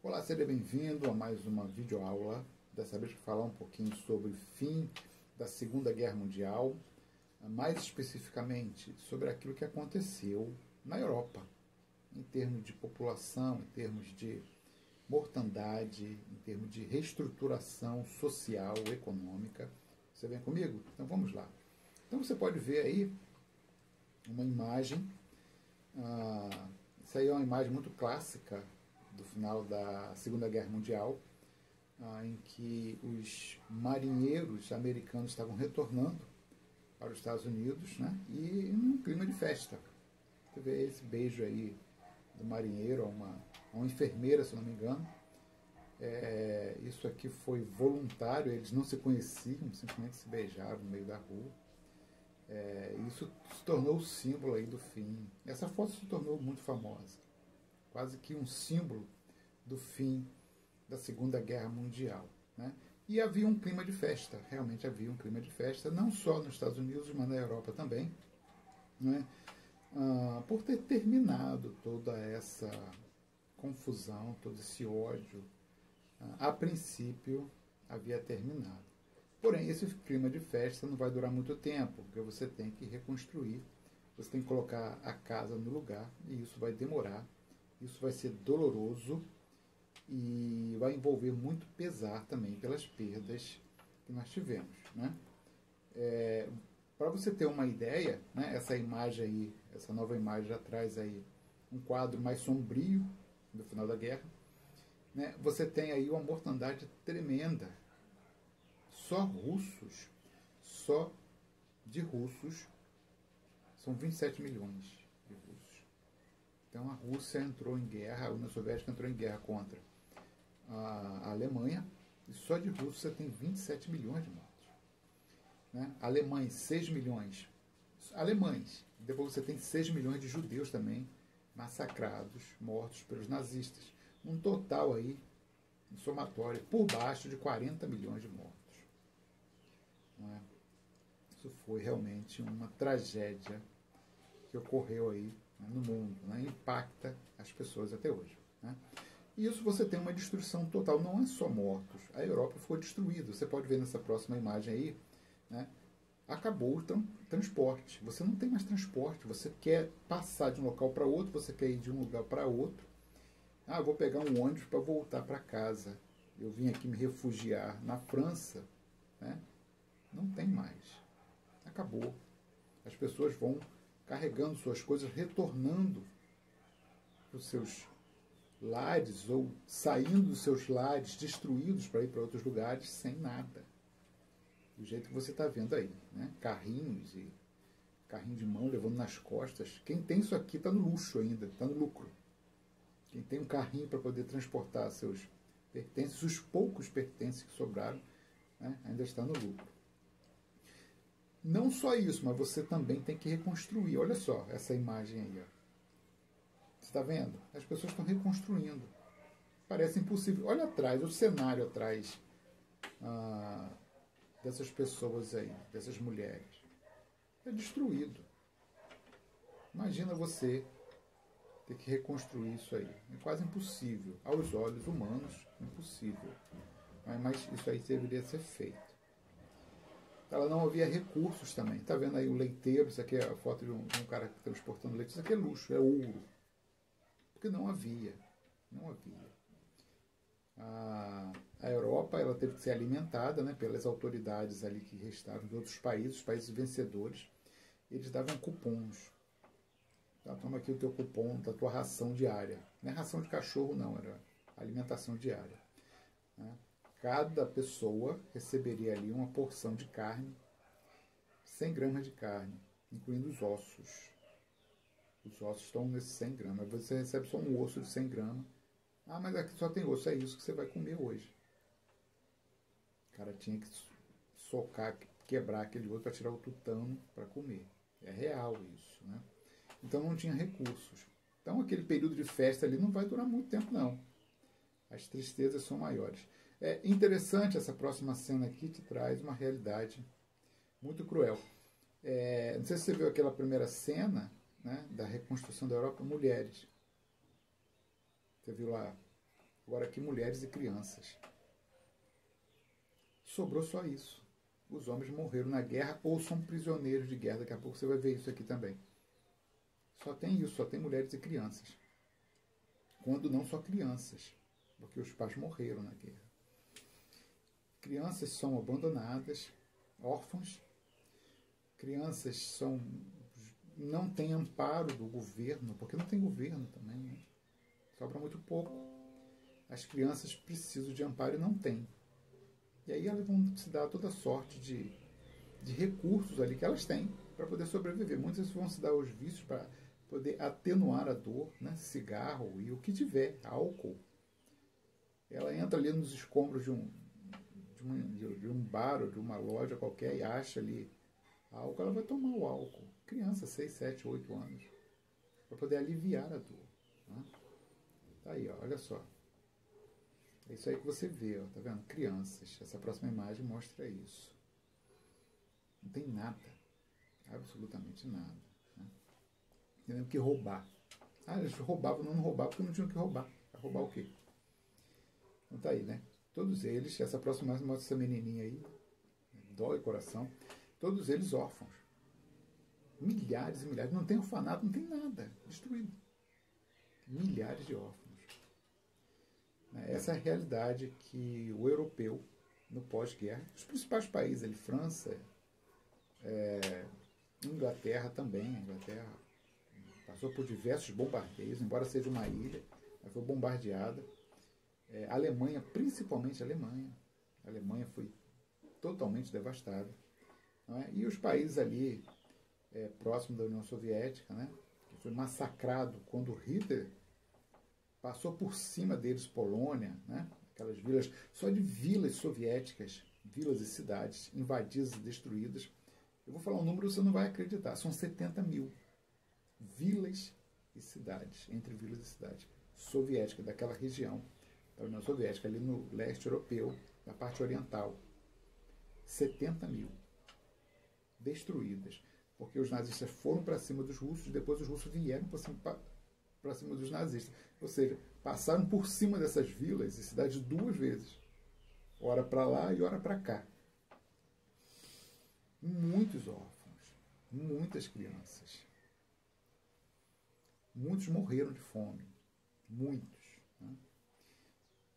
Olá, seja bem-vindo a mais uma videoaula. Dessa vez para falar um pouquinho sobre o fim da Segunda Guerra Mundial, mais especificamente sobre aquilo que aconteceu na Europa, em termos de população, em termos de mortandade, em termos de reestruturação social, econômica. Você vem comigo? Então vamos lá. Então você pode ver aí uma imagem, isso aí é uma imagem muito clássica do final da Segunda Guerra Mundial, em que os marinheiros americanos estavam retornando para os Estados Unidos, né, e num clima de festa. Você vê esse beijo aí do marinheiro a uma enfermeira, se não me engano. Isso aqui foi voluntário, eles não se conheciam, simplesmente se beijaram no meio da rua. Isso se tornou o símbolo aí do fim. Essa foto se tornou muito famosa, quase que um símbolo do fim da Segunda Guerra Mundial, né? E havia um clima de festa, realmente havia um clima de festa, não só nos Estados Unidos, mas na Europa também, né? Por ter terminado toda essa confusão, todo esse ódio, a princípio havia terminado. Porém, esse clima de festa não vai durar muito tempo, porque você tem que reconstruir, você tem que colocar a casa no lugar, e isso vai demorar, isso vai ser doloroso e vai envolver muito pesar também pelas perdas que nós tivemos, né? Para você ter uma ideia, né, essa imagem aí, essa nova imagem já traz aí um quadro mais sombrio do final da guerra, né? Você tem aí uma mortandade tremenda. Só de russos, são 27 milhões de russos. Então a Rússia entrou em guerra, a União Soviética entrou em guerra contra a Alemanha, e só de russos você tem 27 milhões de mortos, né? Alemães, 6 milhões. Alemães. Depois você tem 6 milhões de judeus também massacrados, mortos pelos nazistas. Um total aí, um somatório, por baixo de 40 milhões de mortos. Não é? Isso foi realmente uma tragédia que ocorreu aí, né, no mundo, né? Impacta as pessoas até hoje, né? E isso você tem uma destruição total, não é só mortos. A Europa foi destruída. Você pode ver nessa próxima imagem aí, né? Acabou o transporte. Você não tem mais transporte. Você quer passar de um local para outro, você quer ir de um lugar para outro. Eu vou pegar um ônibus para voltar para casa. Eu vim aqui me refugiar na França, né? Não tem mais. Acabou. As pessoas vão carregando suas coisas, retornando para os seus lares ou saindo dos seus lares destruídos para ir para outros lugares sem nada. Do jeito que você está vendo aí, né? Carrinhos e carrinho de mão levando nas costas. Quem tem isso aqui está no luxo ainda, está no lucro. Quem tem um carrinho para poder transportar seus pertences, os poucos pertences que sobraram, né, ainda está no lucro. Não só isso, mas você também tem que reconstruir. Olha só essa imagem aí, ó. Você está vendo? As pessoas estão reconstruindo. Parece impossível. Olha atrás, o cenário atrás dessas pessoas aí, dessas mulheres. É destruído. Imagina você ter que reconstruir isso aí. É quase impossível. Aos olhos humanos, impossível. Mas isso aí deveria ser feito. Ela não havia recursos também. Está vendo aí o leiteiro? Isso aqui é a foto de um cara transportando leite. Isso aqui é luxo, é ouro. Porque não havia. Não havia. A Europa, ela teve que ser alimentada, né, pelas autoridades ali que restaram de outros países, os países vencedores. Eles davam cupons. Tá, toma aqui o teu cupom da tua ração diária. Não é ração de cachorro, não, era alimentação diária, né? Cada pessoa receberia ali uma porção de carne, 100 gramas de carne, incluindo os ossos. Os ossos estão nesses 100 gramas. Você recebe só um osso de 100 gramas. Mas aqui só tem osso. É isso que você vai comer hoje. O cara tinha que socar, quebrar aquele osso para tirar o tutano para comer. É real isso, né? Então não tinha recursos. Então aquele período de festa ali não vai durar muito tempo, não. As tristezas são maiores. É interessante, essa próxima cena aqui te traz uma realidade muito cruel. Não sei se você viu aquela primeira cena, né, da reconstrução da Europa, mulheres. Você viu lá Agora aqui, mulheres e crianças. Sobrou só isso. Os homens morreram na guerra ou são prisioneiros de guerra. Daqui a pouco você vai ver isso aqui também. Só tem isso, só tem mulheres e crianças. Quando não só crianças, porque os pais morreram na guerra. Crianças são abandonadas, órfãos. Crianças não têm amparo do governo, porque não tem governo também, né? Sobra muito pouco. As crianças precisam de amparo e não têm. E aí elas vão se dar toda sorte de recursos ali que elas têm para poder sobreviver. Muitas vão se dar aos vícios para poder atenuar a dor, né? Cigarro e o que tiver, álcool. Ela entra ali nos escombros de um bar ou de uma loja qualquer e acha ali álcool, ela vai tomar o álcool. Criança, 6, 7, 8 anos, para poder aliviar a dor. Né? Tá aí, ó, olha só. É isso aí que você vê, ó, tá vendo? Crianças. Essa próxima imagem mostra isso. Não tem nada. Absolutamente nada. Né? Tem o que roubar. Ah, eles roubavam, não roubavam porque não tinham o que roubar. Vai roubar o quê? Então tá aí, né? Todos eles, essa próxima imagem mostra essa menininha aí, dói o coração. Todos eles órfãos. Milhares e milhares. Não tem orfanato, não tem nada. Destruído. Milhares de órfãos. Essa é a realidade que o europeu, no pós-guerra, os principais países ali, França, Inglaterra também, a Inglaterra passou por diversos bombardeios, embora seja uma ilha, mas foi bombardeada. A Alemanha, principalmente a Alemanha. A Alemanha foi totalmente devastada. Não é? E os países ali próximos da União Soviética, né, que foi massacrado quando Hitler passou por cima deles, Polônia, né, aquelas vilas, só de vilas soviéticas, vilas e cidades invadidas e destruídas. Eu vou falar um número que você não vai acreditar, são 70 mil vilas e cidades, entre vilas e cidades soviéticas, daquela região da União Soviética, ali no leste europeu, na parte oriental. 70 mil destruídas, porque os nazistas foram para cima dos russos e depois os russos vieram para cima dos nazistas. Ou seja, passaram por cima dessas vilas e cidades 2 vezes. Ora para lá e ora para cá. Muitos órfãos, muitas crianças. Muitos morreram de fome. Muitos. Né?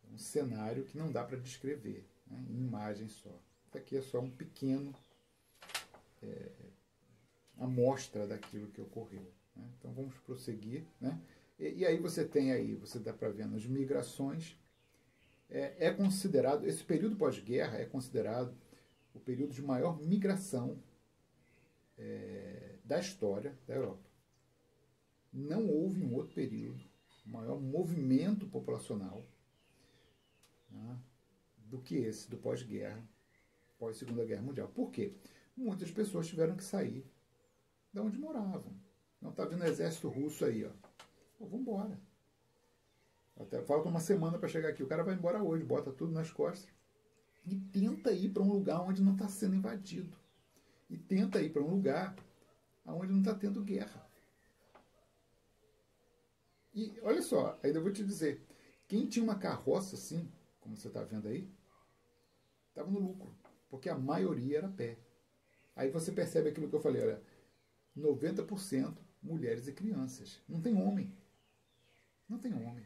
É um cenário que não dá para descrever, né, em imagem só. Isso aqui é só um pequeno amostra daquilo que ocorreu. Né? Então vamos prosseguir. Né? E aí você tem aí, você dá para ver as migrações. É considerado, esse período pós-guerra é considerado o período de maior migração da história da Europa. Não houve um outro período, maior movimento populacional, né, do que esse, do pós-guerra, pós-Segunda Guerra Mundial. Por quê? Muitas pessoas tiveram que sair de onde moravam. Não está vendo o exército russo aí, ó. Pô, vamos embora. Até falta uma semana para chegar aqui. O cara vai embora hoje, bota tudo nas costas e tenta ir para um lugar onde não está sendo invadido. E tenta ir para um lugar onde não está tendo guerra. E olha só, ainda vou te dizer, quem tinha uma carroça assim, como você está vendo aí, estava no lucro, porque a maioria era a pé. Aí você percebe aquilo que eu falei, olha, 90% mulheres e crianças. Não tem homem. Não tem homem.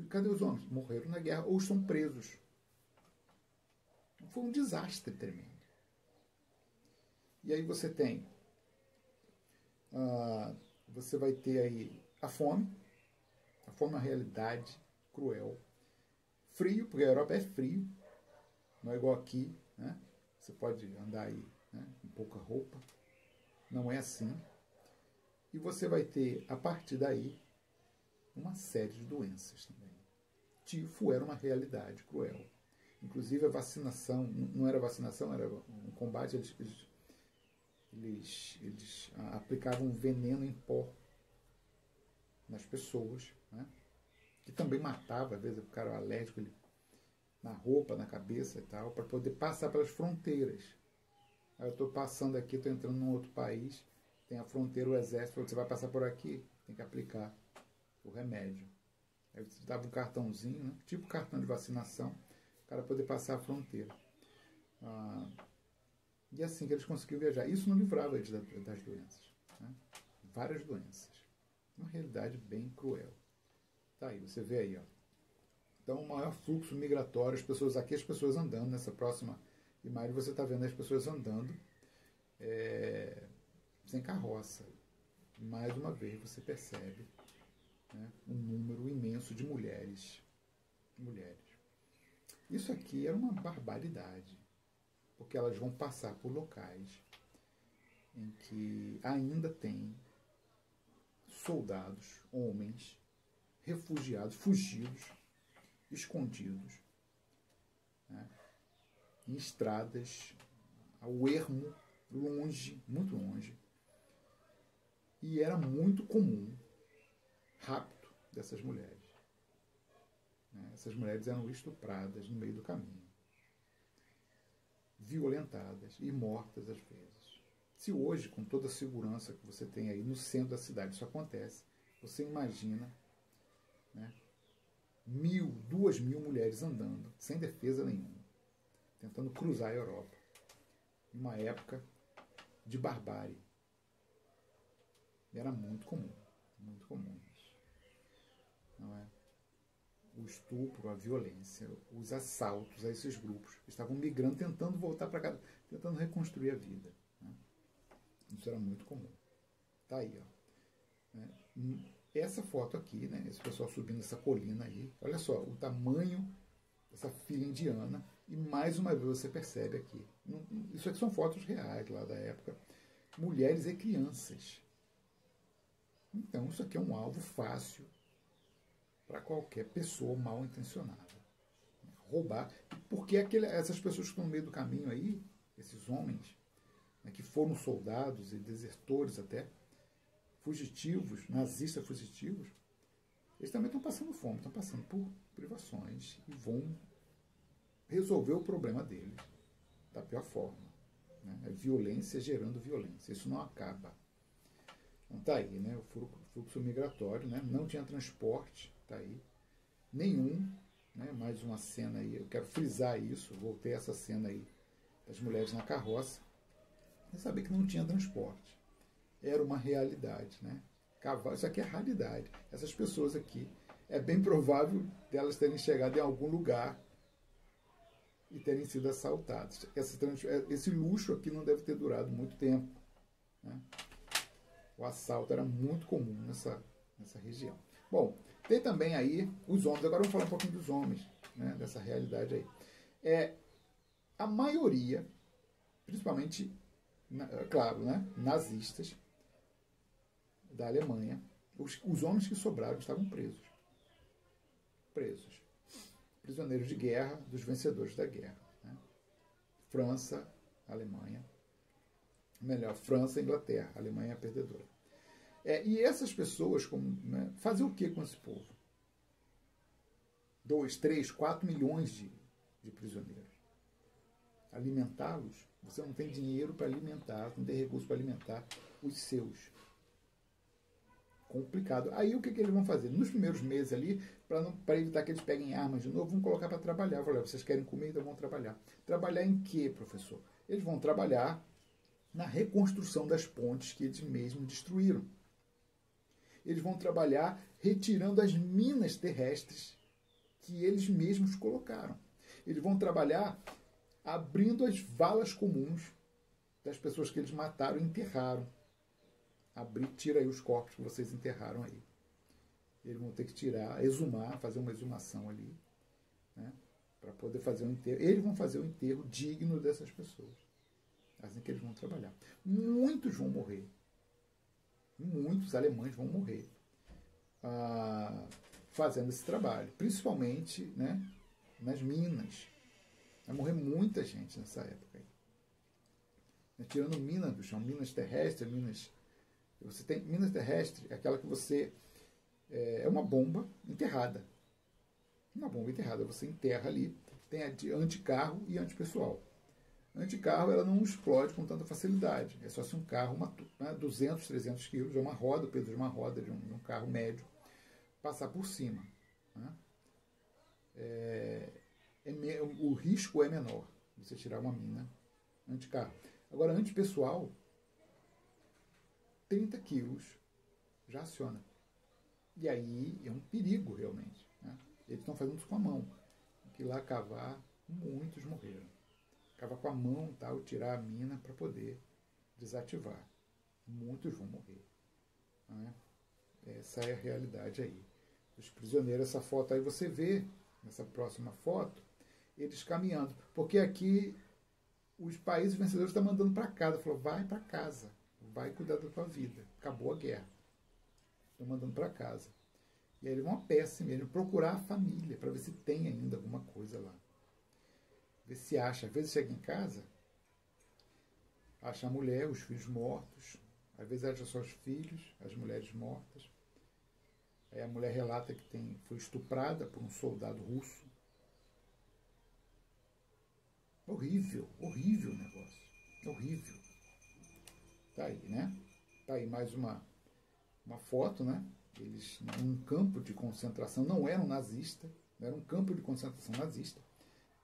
Cadê os homens? Morreram na guerra ou estão presos. Foi um desastre tremendo. E aí você tem, você vai ter aí a fome é uma realidade cruel. Frio, porque a Europa é frio, não é igual aqui, né? Você pode andar aí, né, com pouca roupa, não é assim. E você vai ter, a partir daí, uma série de doenças também. Tifo era uma realidade cruel. Inclusive a vacinação, não era vacinação, era um combate, eles aplicavam veneno em pó nas pessoas, né? Que também matava, às vezes o cara era alérgico na roupa, na cabeça e tal, para poder passar pelas fronteiras. Aí eu estou passando aqui, estou entrando num outro país, tem a fronteira, o exército, você vai passar por aqui, tem que aplicar o remédio. Aí você dava um cartãozinho, né? Tipo cartão de vacinação, o cara poder passar a fronteira. E assim que eles conseguiam viajar. Isso não livrava eles das doenças. Né? Várias doenças. Uma realidade bem cruel. Tá aí, você vê aí, ó. Então, o maior fluxo migratório, as pessoas andando, nessa próxima imagem você está vendo as pessoas andando sem carroça. Mais uma vez você percebe, né, um número imenso de mulheres. Isso aqui era uma barbaridade, porque elas vão passar por locais em que ainda tem soldados, homens, refugiados, fugidos, escondidos, né, em estradas, ao ermo, longe, muito longe. E era muito comum rapto dessas mulheres. Essas mulheres eram estupradas no meio do caminho, violentadas e mortas às vezes. Se hoje, com toda a segurança que você tem aí no centro da cidade, isso acontece, você imagina, né, 1.000, 2.000 mulheres andando, sem defesa nenhuma, tentando cruzar a Europa, em uma época de barbárie. Era muito comum isso. Não é? O estupro, a violência, os assaltos a esses grupos. Estavam migrando, tentando voltar para casa, tentando reconstruir a vida. Né? Isso era muito comum. Tá aí, ó. Essa foto aqui, né? Esse pessoal subindo essa colina aí. Olha só o tamanho dessa fila indiana. E mais uma vez você percebe aqui. Isso aqui são fotos reais lá da época. Mulheres e crianças. Então, isso aqui é um alvo fácil para qualquer pessoa mal intencionada. Roubar. Porque essas pessoas que estão no meio do caminho aí, esses homens, né, que foram soldados e desertores até, fugitivos, nazistas fugitivos, eles também estão passando fome, estão passando por privações e vão resolver o problema deles da pior forma. Né? É violência gerando violência. Isso não acaba. Então tá aí, né? O fluxo migratório, né? Não tinha transporte, tá aí. Nenhum, né? Mais uma cena aí, eu quero frisar isso, voltei a essa cena aí das mulheres na carroça. E saber que não tinha transporte. Era uma realidade, né? Isso aqui é realidade. Essas pessoas aqui, é bem provável delas terem chegado em algum lugar e terem sido assaltadas. Esse luxo aqui não deve ter durado muito tempo, né? O assalto era muito comum nessa região. Bom, tem também aí os homens. Agora vamos falar um pouquinho dos homens, né, dessa realidade aí. A maioria, principalmente, claro, né, nazistas da Alemanha, os homens que sobraram estavam presos. Prisioneiros de guerra dos vencedores da guerra. Né? França, Alemanha. Melhor, França e Inglaterra. A Alemanha é a perdedora. E essas pessoas, né, fazer o que com esse povo? 2, 3, 4 milhões de prisioneiros. Alimentá-los? Você não tem dinheiro para alimentar, não tem recurso para alimentar os seus. Complicado. Aí o que eles vão fazer? Nos primeiros meses ali, para evitar que eles peguem armas de novo, vão colocar para trabalhar. Falar, vocês querem comida? Vão trabalhar. Trabalhar em quê, professor? Eles vão trabalhar na reconstrução das pontes que eles mesmos destruíram. Eles vão trabalhar retirando as minas terrestres que eles mesmos colocaram. Eles vão trabalhar abrindo as valas comuns das pessoas que eles mataram e enterraram. Tira aí os corpos que vocês enterraram aí. Eles vão ter que tirar, exumar, fazer uma exumação ali, né, para poder fazer um enterro. Eles vão fazer um enterro digno dessas pessoas. Assim que eles vão trabalhar. Muitos vão morrer. Muitos alemães vão morrer fazendo esse trabalho. Principalmente, né, nas minas. Vai morrer muita gente nessa época aí. Tirando minas do chão, minas terrestres, minas... Você tem minas terrestres, aquela que você... É uma bomba enterrada. Uma bomba enterrada. Você enterra ali. Tem a de anticarro e antipessoal. Anticarro ela não explode com tanta facilidade. É só se um carro, 200, 300 quilos, é uma roda, o peso de uma roda de um carro médio, passar por cima. risco é menor de você tirar uma mina anticarro. Agora, antipessoal, 30 quilos já aciona. E aí é um perigo, realmente. Né? Eles estão fazendo isso com a mão. Que lá cavar, muitos morreram. Cavar com a mão, tal, tirar a mina para poder desativar. Muitos vão morrer. Né? Essa é a realidade aí. Os prisioneiros, essa foto aí você vê, nessa próxima foto, eles caminhando. Porque aqui os países vencedores estão mandando para casa. Falou, vai para casa, vai cuidar da tua vida. Acabou a guerra. Estão mandando para casa. E aí eles vão a pé assim mesmo, procurar a família, para ver se tem ainda alguma coisa lá. Ver se acha. Às vezes chega em casa, acha a mulher, os filhos mortos. Às vezes acha só os filhos, as mulheres mortas. Aí a mulher relata que foi estuprada por um soldado russo. Horrível, horrível o negócio. Horrível. Tá aí, né? Tá aí mais uma foto, né? Eles, num campo de concentração, não eram nazistas, não era um campo de concentração nazista,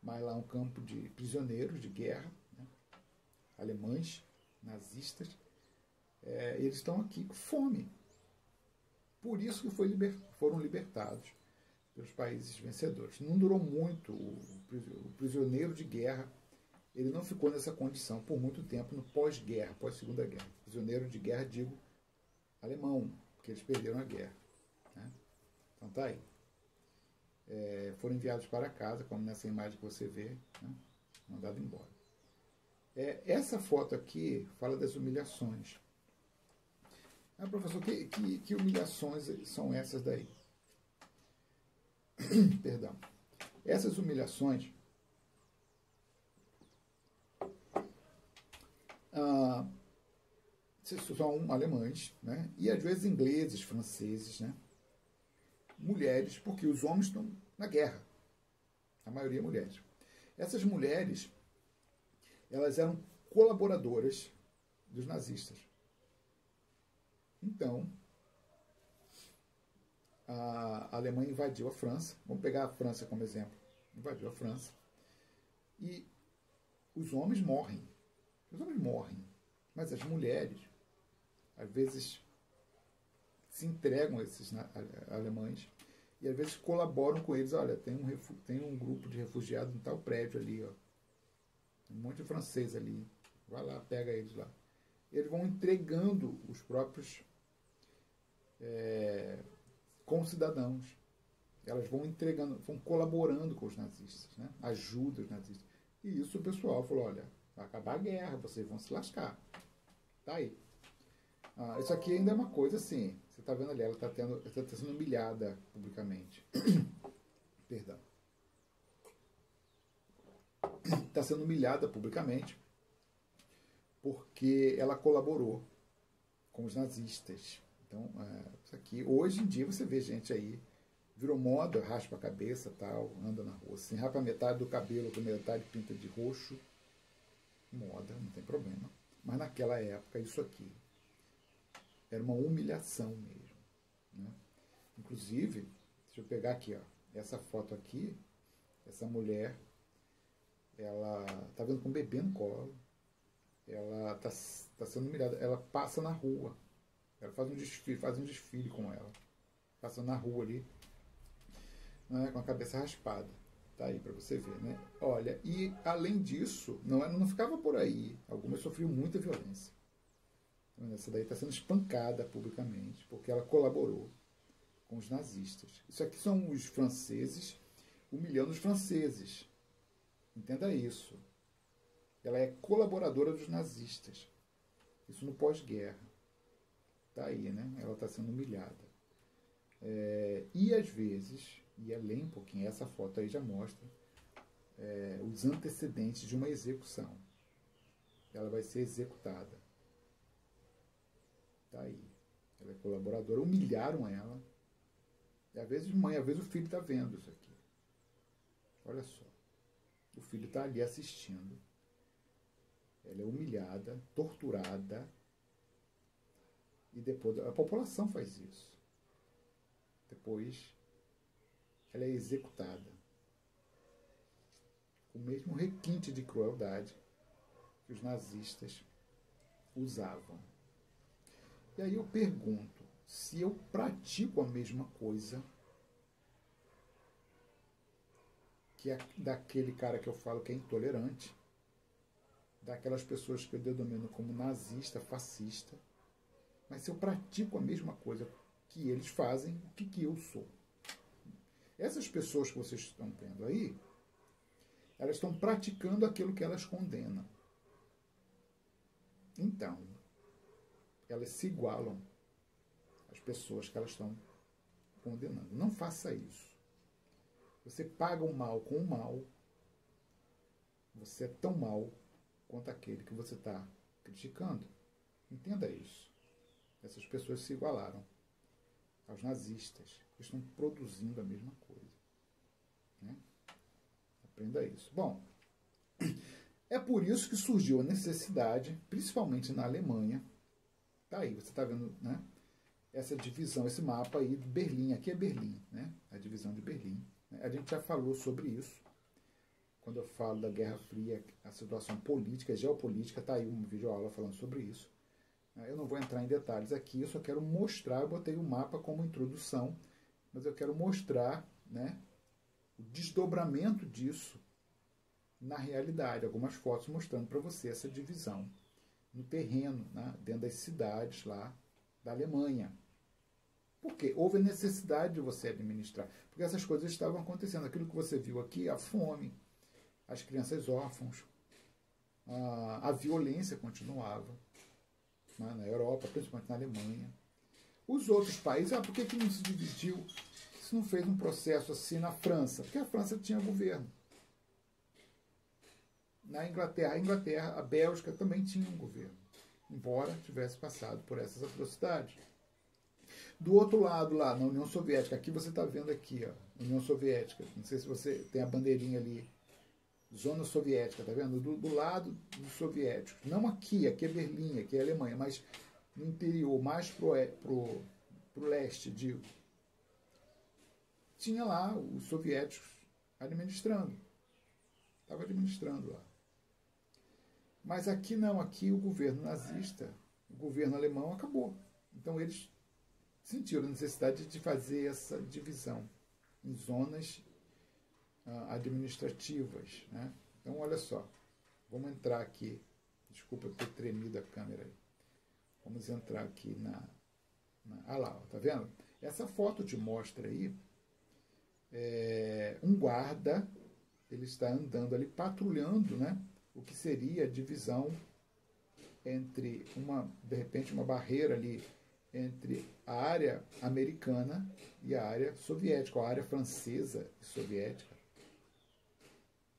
mas lá um campo de prisioneiros de guerra, né? Alemães, nazistas. Eles estão aqui com fome. Por isso que foram libertados pelos países vencedores. Não durou muito o prisioneiro de guerra. Ele não ficou nessa condição por muito tempo no pós-guerra, pós-segunda guerra. Prisioneiro de guerra, digo, alemão, porque eles perderam a guerra. Né? Então tá aí. Foram enviados para casa, como nessa imagem que você vê, né? Mandado embora. Essa foto aqui fala das humilhações. Professor, que humilhações são essas daí? Perdão. Essas humilhações são alemães, né? E às vezes ingleses, franceses, né? Mulheres, porque os homens estão na guerra. A maioria mulheres. Essas mulheres, elas eram colaboradoras dos nazistas. Então, a Alemanha invadiu a França. Vamos pegar a França como exemplo. Invadiu a França. E os homens morrem. Os homens morrem. Mas as mulheres, às vezes, se entregam a esses alemães e às vezes colaboram com eles. Olha, tem um grupo de refugiados em tal prédio ali, ó. Um monte de francês ali. Vai lá, pega eles lá. Eles vão entregando os próprios concidadãos. Elas vão entregando, vão colaborando com os nazistas, né? Ajuda os nazistas. E isso o pessoal falou, olha, vai acabar a guerra, vocês vão se lascar. Tá aí. Isso aqui ainda é uma coisa assim, você está vendo ali, ela está sendo humilhada publicamente. Perdão. Está sendo humilhada publicamente porque ela colaborou com os nazistas. Então, isso aqui, hoje em dia você vê gente aí, virou moda, raspa a cabeça, tal, anda na rua, assim, rapa metade do cabelo, outra metade pinta de roxo. Moda, não tem problema. Mas naquela época, isso aqui era uma humilhação mesmo. Né? Inclusive, deixa eu pegar aqui, ó, essa foto aqui, essa mulher, ela tá vendo com um bebê no colo, ela tá sendo humilhada, ela passa na rua, ela faz um desfile com ela, passa na rua ali, né, com a cabeça raspada. Tá aí para você ver, né? Olha, e além disso, não ficava por aí. Algumas sofriam muita violência. Essa daí está sendo espancada publicamente, porque ela colaborou com os nazistas. Isso aqui são os franceses humilhando os franceses. Entenda isso. Ela é colaboradora dos nazistas. Isso no pós-guerra. Tá aí, né? Ela está sendo humilhada. E às vezes, e além um pouquinho, essa foto aí já mostra os antecedentes de uma execução. Ela vai ser executada. Tá aí. Ela é colaboradora, humilharam ela. E às vezes mãe, às vezes o filho está vendo isso aqui. Olha só. O filho está ali assistindo. Ela é humilhada, torturada. E depois a população faz isso. Depois ela é executada o mesmo requinte de crueldade que os nazistas usavam. E aí eu pergunto, se eu pratico a mesma coisa que é daquele cara que eu falo que é intolerante, daquelas pessoas que eu denomino como nazista, fascista, mas se eu pratico a mesma coisa que eles fazem, o que eu sou? Essas pessoas que vocês estão vendo aí, elas estão praticando aquilo que elas condenam. Então, elas se igualam às pessoas que elas estão condenando. Não faça isso. Você paga o mal com o mal. Você é tão mal quanto aquele que você está criticando. Entenda isso. Essas pessoas se igualaram aos nazistas, que estão produzindo a mesma coisa. Né? Aprenda isso. Bom, é por isso que surgiu a necessidade, principalmente na Alemanha. Tá aí, você está vendo, né? Essa divisão, esse mapa aí de Berlim. Aqui é Berlim, né? A divisão de Berlim. A gente já falou sobre isso. Quando eu falo da Guerra Fria, a situação política, geopolítica, tá aí uma videoaula falando sobre isso. Eu não vou entrar em detalhes aqui, eu só quero mostrar, eu botei o mapa como introdução, mas eu quero mostrar, né, o desdobramento disso na realidade. Algumas fotos mostrando para você essa divisão no terreno, né, dentro das cidades lá da Alemanha. Por quê? Houve necessidade de você administrar. Porque essas coisas estavam acontecendo. Aquilo que você viu aqui, a fome, as crianças órfãos, a violência continuava, né, na Europa, principalmente na Alemanha. Os outros países, por que não se dividiu? Se não fez um processo assim na França? Porque a França tinha governo. Na Inglaterra, a Bélgica também tinha um governo, embora tivesse passado por essas atrocidades. Do outro lado, lá na União Soviética, aqui você está vendo aqui, ó, União Soviética, não sei se você tem a bandeirinha ali, Zona Soviética, tá vendo? Do lado dos soviéticos. Não aqui é Berlim, aqui é Alemanha, mas no interior, mais pro leste, digo. Tinha lá os soviéticos administrando. Estava administrando lá. Mas aqui não, aqui o governo nazista, o governo alemão acabou. Então eles sentiram a necessidade de fazer essa divisão em zonas administrativas. Né? Então, olha só, vamos entrar aqui, desculpa ter tremido a câmera aí. Vamos entrar aqui ah lá, tá vendo? Essa foto te mostra aí um guarda, ele está andando ali, patrulhando, né? O que seria a divisão entre de repente, uma barreira ali entre a área americana e a área soviética, a área francesa e soviética.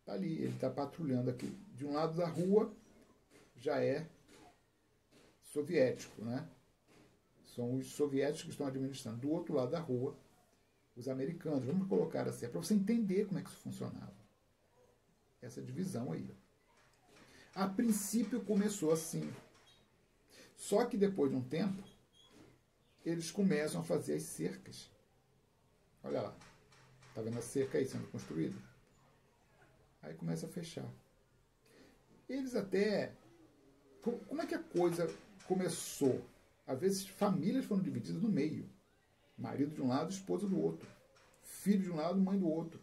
Está ali, ele está patrulhando aqui. De um lado da rua já é soviético, né? São os soviéticos que estão administrando. Do outro lado da rua, os americanos. Vamos colocar assim, para você entender como é que isso funcionava. Essa divisão aí. A princípio começou assim. Só que depois de um tempo, eles começam a fazer as cercas. Olha lá. Está vendo a cerca aí sendo construída? Aí começa a fechar. Eles até... Como é que a coisa começou? Às vezes famílias foram divididas no meio. Marido de um lado, esposa do outro. Filho de um lado, mãe do outro.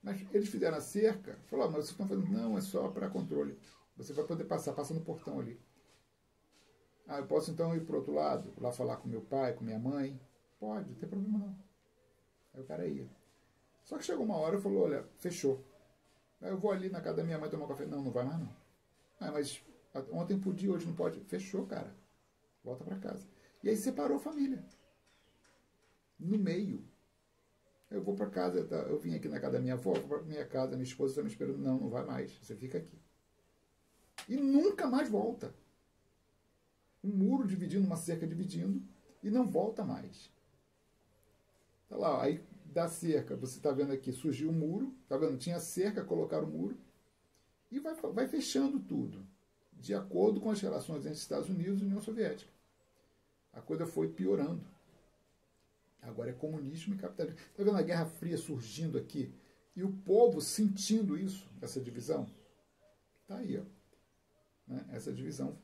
Mas eles fizeram a cerca. Falaram, mas vocês estão fazendo... Não, é só para controle. Você vai poder passar, passa no portão ali. Eu posso então ir para o outro lado? Lá falar com meu pai, com minha mãe? Pode, não tem problema não. Aí o cara ia. Só que chegou uma hora e falou, olha, fechou. Aí eu vou ali na casa da minha mãe tomar um café. Não, não vai mais não. Mas ontem podia, hoje não pode. Fechou, cara. Volta para casa. E aí separou a família. No meio. Eu vou para casa, eu vim aqui na casa da minha avó, vou para minha casa, minha esposa está me esperando. Não, não vai mais. Você fica aqui. E nunca mais volta. Um muro dividindo, uma cerca dividindo, e não volta mais. Tá lá, aí da cerca, você está vendo aqui, surgiu o muro, tá vendo? Tinha cerca, colocaram o muro, e vai fechando tudo, de acordo com as relações entre Estados Unidos e União Soviética. A coisa foi piorando. Agora é comunismo e capitalismo. Está vendo a Guerra Fria surgindo aqui? E o povo sentindo isso, essa divisão, está aí, ó, né? Essa divisão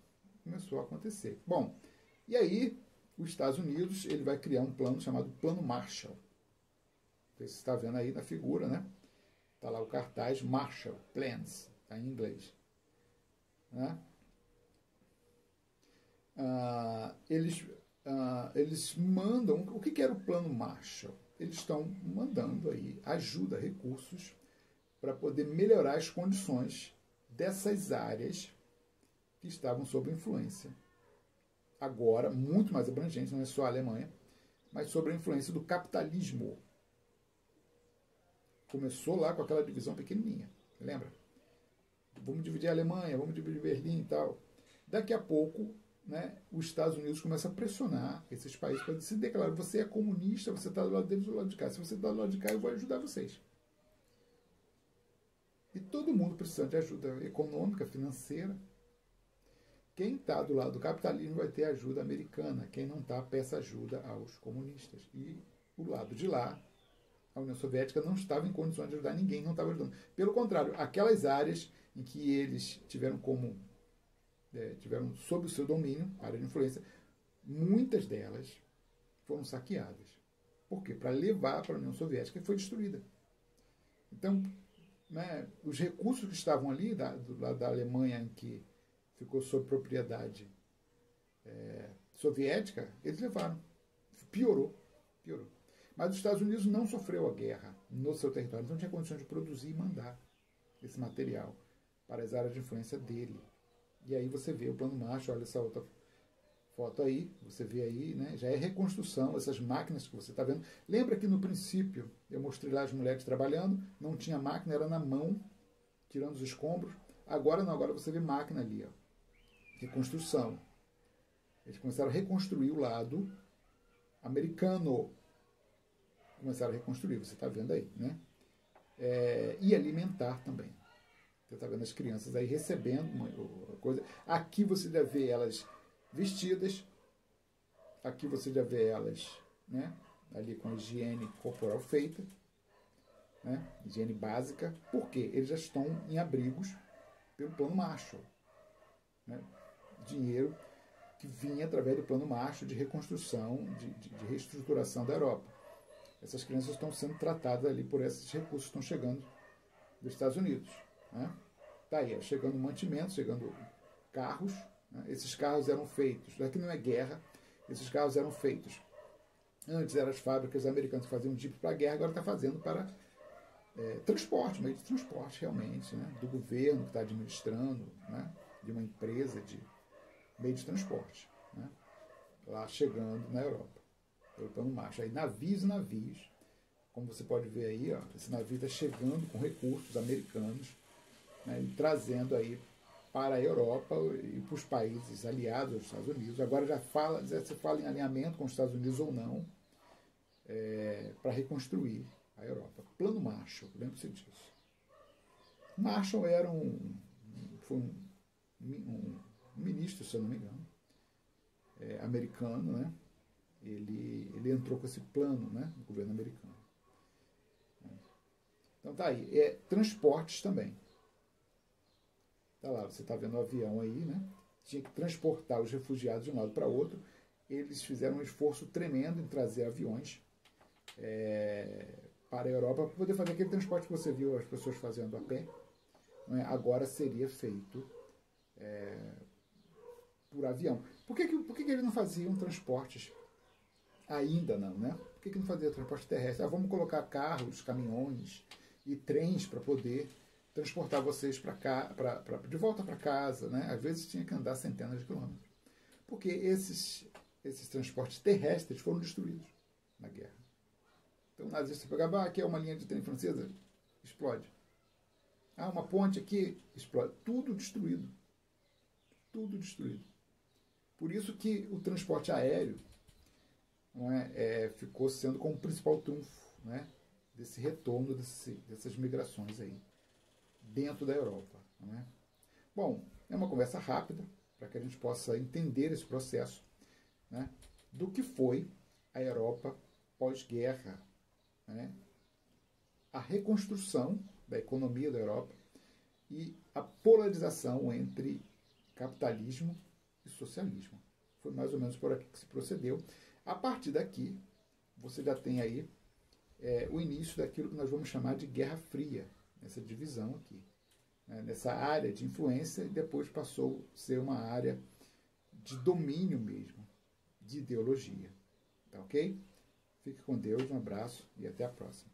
começou a acontecer. Bom, e aí os Estados Unidos ele vai criar um plano chamado Plano Marshall. Você está vendo aí na figura, né? Está lá o cartaz Marshall Plans, está em inglês. Né? Eles mandam... O que era o Plano Marshall? Eles estão mandando aí ajuda, recursos, para poder melhorar as condições dessas áreas que estavam sob influência. Agora, muito mais abrangente, não é só a Alemanha, mas sobre a influência do capitalismo. Começou lá com aquela divisão pequenininha, lembra? Vamos dividir a Alemanha, vamos dividir Berlim e tal. Daqui a pouco, né, os Estados Unidos começam a pressionar esses países para se declarar: você é comunista, você está do lado deles ou do lado de cá. Se você está do lado de cá, eu vou ajudar vocês. E todo mundo precisando de ajuda econômica, financeira. Quem está do lado do capitalismo vai ter ajuda americana. Quem não está, peça ajuda aos comunistas. E o lado de lá, a União Soviética não estava em condições de ajudar ninguém, não estava ajudando. Pelo contrário, aquelas áreas em que eles tiveram sob o seu domínio, área de influência, muitas delas foram saqueadas. Por quê? Para levar para a União Soviética, que foi destruída. Então, né, os recursos que estavam ali, do lado da Alemanha, em que ficou sob propriedade soviética, eles levaram. Piorou. Mas os Estados Unidos não sofreu a guerra no seu território, então tinha condições de produzir e mandar esse material para as áreas de influência dele. E aí você vê o Plano Marshall, olha essa outra foto aí, você vê aí, né, já é reconstrução, essas máquinas que você está vendo. Lembra que no princípio eu mostrei lá as mulheres trabalhando, não tinha máquina, era na mão, tirando os escombros. Agora não, agora você vê máquina ali, ó. Reconstrução. Eles começaram a reconstruir o lado americano. Começaram a reconstruir, você está vendo aí, né? E alimentar também. Você está vendo as crianças aí recebendo uma coisa. Aqui você já vê elas vestidas. Aqui você já vê elas, né, ali com a higiene corporal feita. Né, higiene básica. Por quê? Eles já estão em abrigos pelo Plano Marshall. Né? Dinheiro que vinha através do Plano Marshall de reconstrução, de reestruturação da Europa. Essas crianças estão sendo tratadas ali por esses recursos que estão chegando dos Estados Unidos. Né? Tá aí, chegando mantimentos, chegando carros. Né? Esses carros eram feitos, aqui não é guerra, esses carros eram feitos. Antes eram as fábricas americanas que faziam jeep para a guerra, agora está fazendo para transporte, meio de transporte realmente, né? Do governo que está administrando, né? De uma empresa de meio de transporte, né? Lá chegando na Europa, pelo Plano Marshall. Aí navios, como você pode ver aí, ó, esse navio está chegando com recursos americanos, né, e trazendo aí para a Europa e para os países aliados aos Estados Unidos. Agora já se fala em alinhamento com os Estados Unidos ou não, para reconstruir a Europa. Plano Marshall, lembre-se disso. Marshall era foi um ministro, se eu não me engano, americano, né? Ele entrou com esse plano, né, no governo americano. Então tá aí. Transportes também. Tá lá, você está vendo o avião aí, né? Tinha que transportar os refugiados de um lado para outro. Eles fizeram um esforço tremendo em trazer aviões para a Europa para poder fazer aquele transporte que você viu as pessoas fazendo a pé. Né? Agora seria feito por avião. Por que eles não faziam transportes? Ainda não, né? Por que não fazia transporte terrestre? Vamos colocar carros, caminhões e trens para poder transportar vocês para cá, de volta para casa, né? Às vezes tinha que andar centenas de quilômetros. Porque esses transportes terrestres foram destruídos na guerra. Então, o nazista pegava, aqui é uma linha de trem francesa, explode. Uma ponte aqui, explode. Tudo destruído. Tudo destruído. Por isso que o transporte aéreo ficou sendo como o principal trunfo, né, desse retorno dessas migrações aí dentro da Europa. Não é? Bom, é uma conversa rápida para que a gente possa entender esse processo, né, do que foi a Europa pós-guerra, né, a reconstrução da economia da Europa e a polarização entre capitalismo e socialismo. Foi mais ou menos por aqui que se procedeu. A partir daqui, você já tem aí o início daquilo que nós vamos chamar de Guerra Fria, nessa divisão aqui, né, nessa área de influência, e depois passou a ser uma área de domínio mesmo, de ideologia. Tá ok? Fique com Deus, um abraço e até a próxima.